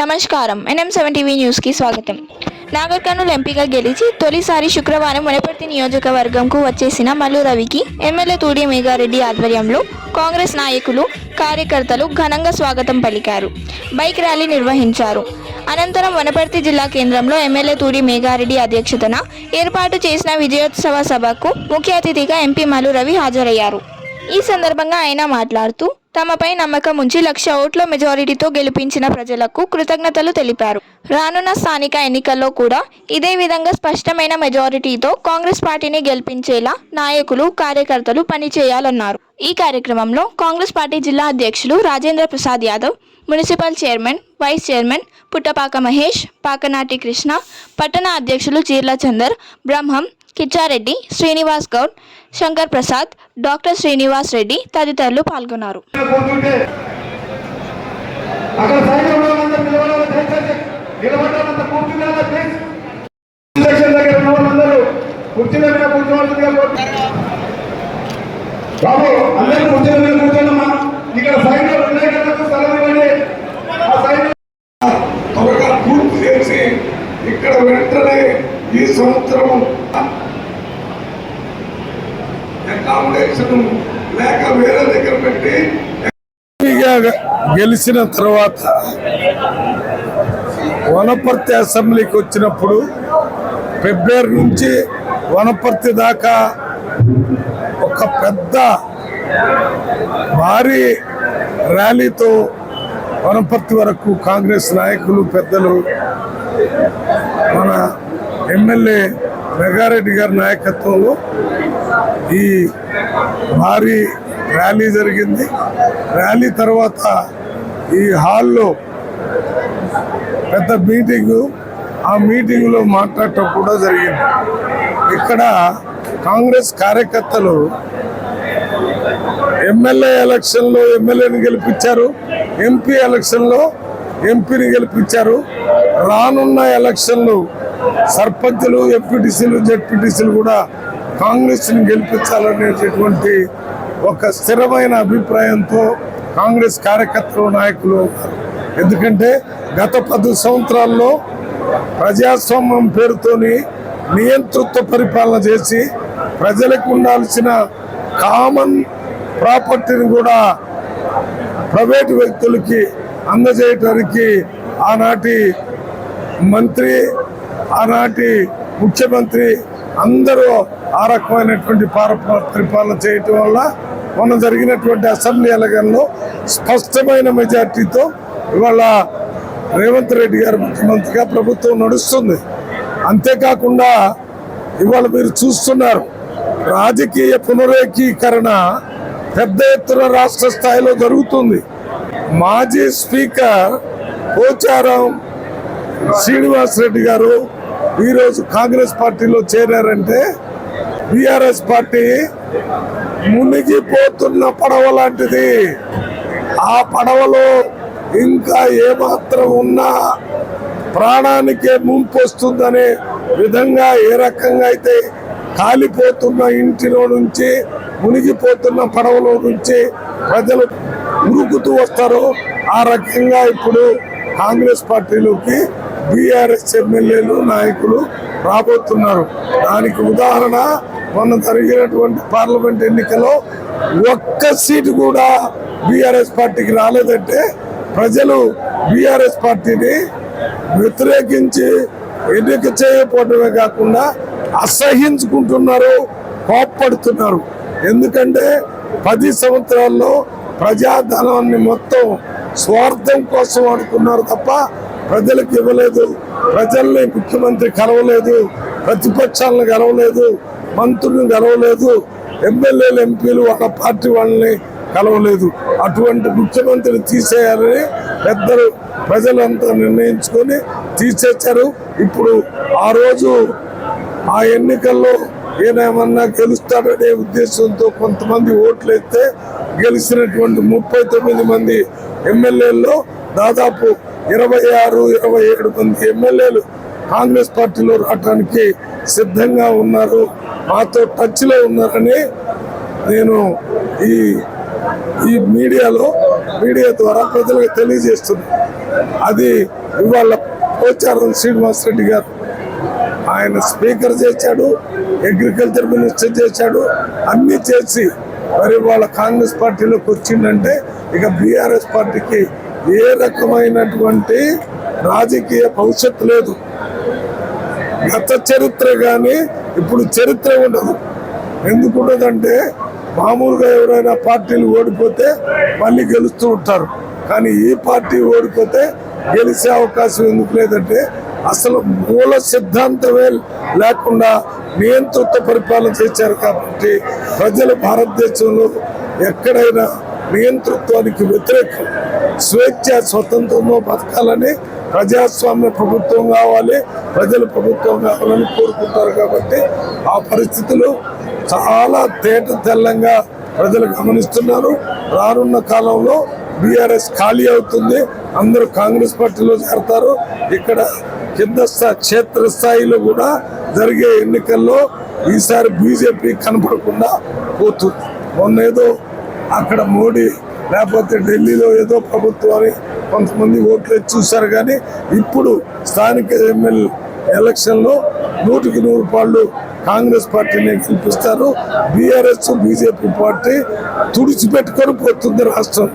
నమస్కారం NM7 TV news కి స్వాగతం. నాగర్ కర్నూల్ ఎంపీగా గెలిచి తొలిసారి శుక్రవారం వనపర్తి నియోజకవర్గంకు వచ్చేసిన మల్లు రవికి ఎమ్మెల్యే తూడి మేఘారెడ్డి ఆధ్వర్యంలో కాంగ్రెస్ నాయకులు కార్యకర్తలు ఘనంగా స్వాగతం పలికారు. బైక్ ర్యాలీ నిర్వహించారు. అనంతరం వనపర్తి జిల్లా కేంద్రంలో ఎమ్మెల్యే తూడి మేఘారెడ్డి అధ్యక్షతన ఏర్పాటు చేసిన విజయోత్సవ సభకు ముఖ్య అతిథిగా ఎంపీ మల్లు రవి హాజరయ్యారు. ఈ సందర్భంగా ఆయన మాట్లాడుతూ తమపై నమ్మకం ఉంచి 1,00,000 ఓట్ల మెజారిటీతో గెలిపించిన ప్రజలకు కృతజ్ఞతలు తెలిపారు. రానున్న స్థానిక ఎన్నికల్లో కూడా ఇదే విధంగా స్పష్టమైన మెజారిటీతో కాంగ్రెస్ పార్టీని గెలిపించేలా నాయకులు కార్యకర్తలు పనిచేయాలన్నారు. ఈ కార్యక్రమంలో కాంగ్రెస్ పార్టీ జిల్లా అధ్యక్షులు Rajendra Prasad Yadav, municipal chairman, vice chairman Puttapaka Mahesh, Pakanati Krishna, పట్టణ అధ్యక్షులు చీర్ల చందర్, బ్రహ్మం, కిచ్చారెడ్డి, శ్రీనివాస్ గౌడ్, శంకర్ ప్రసాద్, డాక్టర్ శ్రీనివాస్ రెడ్డి తదితరులు పాల్గొన్నారు. ఇక్కడ వెంటనే ఈ సంవత్సరం అకామిడేషన్ లేక వేరే దగ్గర పెట్టి గెలిచిన తర్వాత వనపర్తి అసెంబ్లీకి వచ్చినప్పుడు ఫిబ్రవరి నుంచి వనపర్తి దాకా ఒక పెద్ద భారీ ర్యాలీతో వనపర్తి వరకు కాంగ్రెస్ నాయకులు పెద్దలు మన ఎమ్మెల్యే మేఘారెడ్డి గారి నాయకత్వంలో ఈ భారీ ర్యాలీ జరిగింది. ర్యాలీ తర్వాత ఈ హాల్లో పెద్ద మీటింగు, ఆ మీటింగ్లో మాట్లాడటం కూడా జరిగింది. ఇక్కడ కాంగ్రెస్ కార్యకర్తలు ఎమ్మెల్యే ఎలక్షన్లో ఎమ్మెల్యేని గెలిపించారు, ఎంపీ ఎలక్షన్లో ఎంపీని గెలిపించారు. రానున్న ఎలక్షన్లు సర్పంచులు, ఎంపీటీసీలు, జెడ్పీటీసీలు కూడా కాంగ్రెస్ని గెలిపించాలనేటటువంటి ఒక స్థిరమైన అభిప్రాయంతో కాంగ్రెస్ కార్యకర్తలు, నాయకులు ఉన్నారు. ఎందుకంటే గత 10 సంవత్సరాల్లో ప్రజాస్వామ్యం పేరుతోని నియంతృత్వ పరిపాలన చేసి ప్రజలకు ఉండాల్సిన కామన్ ప్రాపర్టీని కూడా ప్రైవేటు వ్యక్తులకి అందజేయటానికి ఆనాటి మంత్రి, ఆనాటి ముఖ్యమంత్రి అందరూ ఆ రకమైనటువంటి పరిపాలన చేయటం వల్ల మొన్న జరిగినటువంటి అసెంబ్లీ ఎలక్షన్లో స్పష్టమైన మెజార్టీతో ఇవాళ రేవంత్ రెడ్డి గారు ముఖ్యమంత్రిగా ప్రభుత్వం నడుస్తుంది. అంతేకాకుండా ఇవాళ మీరు చూస్తున్నారు, రాజకీయ పునరేకీకరణ పెద్ద ఎత్తున రాష్ట్ర స్థాయిలో జరుగుతుంది. మాజీ స్పీకర్ పోచారం శ్రీనివాస్ రెడ్డి గారు ఈరోజు కాంగ్రెస్ పార్టీలో చేరారంటే బీఆర్ఎస్ పార్టీ మునిగిపోతున్న పడవ లాంటిది. ఆ పడవలో ఇంకా ఏమాత్రం ఉన్నా ప్రాణానికే ముంపు వస్తుందనే విధంగా ఏ రకంగా అయితే కాలిపోతున్న ఇంటిలో నుంచి, మునిగిపోతున్న పడవలో నుంచి ప్రజలు ఉరుకుతూ వస్తారో ఆ రకంగా ఇప్పుడు కాంగ్రెస్ పార్టీలోకి బీఆర్ఎస్ ఎమ్మెల్యేలు, నాయకులు రాబోతున్నారు. దానికి ఉదాహరణ మొన్న జరిగినటువంటి పార్లమెంట్ ఎన్నికలో ఒక్క సీటు కూడా బీఆర్ఎస్ పార్టీకి రాలేదంటే ప్రజలు బీఆర్ఎస్ పార్టీని వ్యతిరేకించి ఎన్నిక చేయకపోవడమే కాకుండా అసహించుకుంటున్నారు, కోప్పడుతున్నారు. ఎందుకంటే 10 సంవత్సరాల్లో ప్రజాధనాన్ని మొత్తం స్వార్థం కోసం వాడుకున్నారు తప్ప ప్రజలకు ఇవ్వలేదు. ప్రజల్ని ముఖ్యమంత్రి కలవలేదు, ప్రతిపక్షాలను కలవలేదు, మంత్రులను కలవలేదు, ఎమ్మెల్యేలు, ఎంపీలు వాళ్ళ పార్టీ వాళ్ళని కలవలేదు. అటువంటి ముఖ్యమంత్రిని తీసేయాలని పెద్దలు ప్రజలంతా నిర్ణయించుకొని తీసేశారు. ఇప్పుడు ఆ రోజు ఆ ఎన్నికల్లో ఏమన్నా గెలుస్తాడనే ఉద్దేశంతో కొంతమంది ఓట్లు వేస్తే గెలిచినటువంటి 39 మంది ఎమ్మెల్యేల్లో దాదాపు 26-27 మంది ఎమ్మెల్యేలు కాంగ్రెస్ పార్టీలో రావడానికి సిద్ధంగా ఉన్నారు, మాతో టచ్లో ఉన్నారని నేను ఈ మీడియా ద్వారా ప్రజలకు తెలియజేస్తున్నాను. అది ఇవాళ పోచారం శ్రీనివాసరెడ్డి గారు ఆయన స్పీకర్ చేశాడు, అగ్రికల్చర్ మినిస్టర్ చేశాడు, అన్ని చేసి మరి వాళ్ళ కాంగ్రెస్ పార్టీలోకి వచ్చిందంటే ఇక బీఆర్ఎస్ పార్టీకి ఏ రకమైనటువంటి రాజకీయ భవిష్యత్తు లేదు. గత చరిత్ర కానీ ఇప్పుడు చరిత్ర ఉండదు. ఎందుకు ఉండదంటే మామూలుగా ఎవరైనా పార్టీలు ఓడిపోతే మళ్ళీ గెలుస్తూ ఉంటారు, కానీ ఈ పార్టీ ఓడిపోతే గెలిచే అవకాశం ఎందుకు లేదంటే అసలు మూల సిద్ధాంతమే లేకుండా నియంత్రిత పరిపాలన చేశారు. కాబట్టి ప్రజలు భారతదేశంలో ఎక్కడైనా నియంతృత్వానికి వ్యతిరేకం, స్వేచ్ఛ స్వతంత్రంలో బతకాలని, ప్రజాస్వామ్య ప్రభుత్వం కావాలి, ప్రజల ప్రభుత్వం కావాలని కోరుకుంటారు. కాబట్టి ఆ పరిస్థితులు చాలా తేట తెల్లంగా ప్రజలు గమనిస్తున్నారు. రానున్న కాలంలో బీఆర్ఎస్ ఖాళీ అవుతుంది, అందరూ కాంగ్రెస్ పార్టీలో చేరతారు. ఇక్కడ కింద క్షేత్రస్థాయిలో కూడా జరిగే ఎన్నికల్లో ఈసారి బీజేపీ కనపడకుండా పోతుంది. మొన్నేదో అక్కడ మోడీ లేకపోతే ఢిల్లీలో ఏదో ప్రభుత్వాన్ని కొంతమంది ఓట్లు చూశారు, కానీ ఇప్పుడు స్థానిక ఎమ్మెల్యే ఎలక్షన్లో 100% కాంగ్రెస్ పార్టీని గెలిపిస్తారు. బీఆర్ఎస్ బీజేపీ పార్టీ తుడిచిపెట్టుకొని పోతుంది రాష్ట్రం.